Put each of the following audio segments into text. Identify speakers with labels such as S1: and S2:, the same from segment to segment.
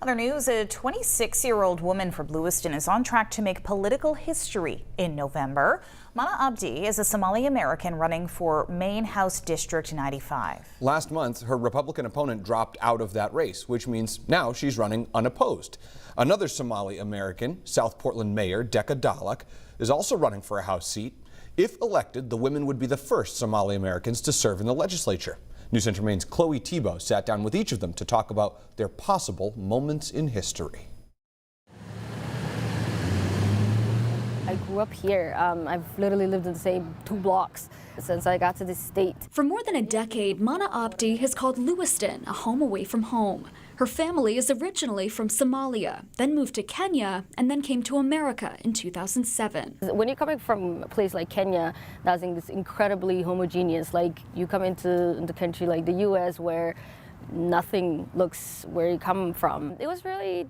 S1: Other news, a 26-year-old woman from Lewiston is on track to make political history in November. Abdi is a Somali-American running for Maine House District 95.
S2: Last month, her Republican opponent dropped out of that race, which means now she's running unopposed. Another Somali-American, South Portland Mayor Deqa Dhalac, is also running for a House seat. If elected, the women would be the first Somali-Americans to serve in the legislature. News Center Maine's Chloe Tebow sat down with each of them to talk about their possible moments in history.
S3: I grew up here. I've literally lived in the same 2 blocks since I got to this state.
S4: For more than a decade, Abdi has called Lewiston a home away from home. Her family is originally from Somalia, then moved to Kenya, and then came to America in 2007.
S3: When you're coming from a place like Kenya, that's incredibly homogeneous. Like, you come into the country like the U.S. where nothing looks where you come from. It was really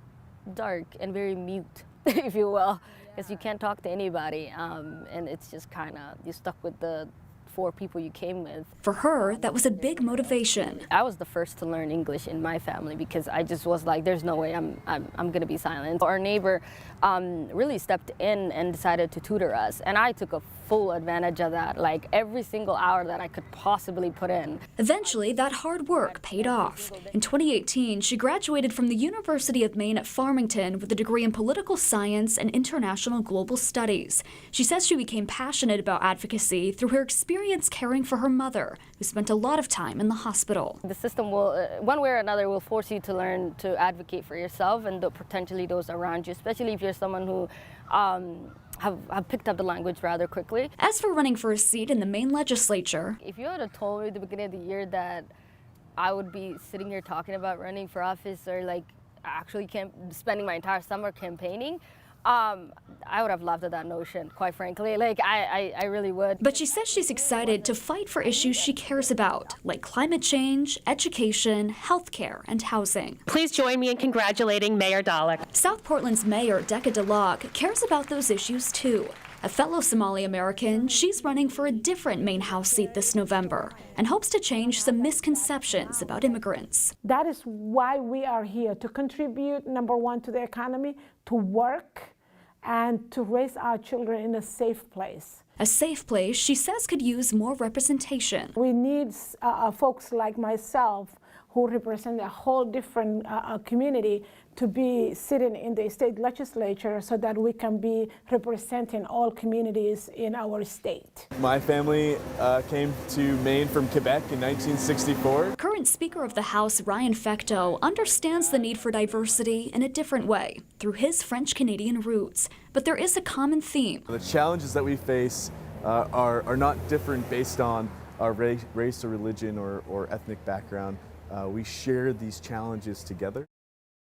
S3: dark and very mute, if you will, because you can't talk to anybody, and it's just kind of, you're stuck with the 4 people you came with.
S4: For her, that was a big motivation.
S3: I was the first to learn English in my family because I just was like, there's no way I'm gonna be silent. Our neighbor really stepped in and decided to tutor us, and I took a full advantage of that, like every single hour that I could possibly put in.
S4: Eventually, that hard work paid off. In 2018, she graduated from the University of Maine at Farmington with a degree in political science and international global studies. She says she became passionate about advocacy through her experience caring for her mother, who spent a lot of time in the hospital.
S3: The system will, one way or another, will force you to learn to advocate for yourself and potentially those around you, especially if you're someone who have picked up the language rather quickly.
S4: As for running for a seat in the Maine Legislature,
S3: if you had told me at the beginning of the year that I would be sitting here talking about running for office or like actually spending my entire summer campaigning, I would have laughed at that notion, quite frankly. Like, I really would.
S4: But she says she's excited to fight for issues she cares about, like climate change, education, healthcare, and housing.
S5: Please join me in congratulating Mayor Dhalac.
S4: South Portland's Mayor Deqa Dhalac cares about those issues too. A fellow Somali-American, she's running for a different Maine House seat this November and hopes to change some misconceptions about immigrants.
S6: That is why we are here, to contribute, number one, to the economy, to work, and to raise our children in a safe place.
S4: A safe place, she says, could use more representation.
S6: We need folks like myself who represent a whole different community to be sitting in the state legislature so that we can be representing all communities in our state.
S7: My family came to Maine from Quebec in 1964.
S4: Current Speaker of the House, Ryan Fecteau, understands the need for diversity in a different way, through his French-Canadian roots. But there is a common theme.
S7: The challenges that we face are not different based on our race or religion or ethnic background. We share these challenges together.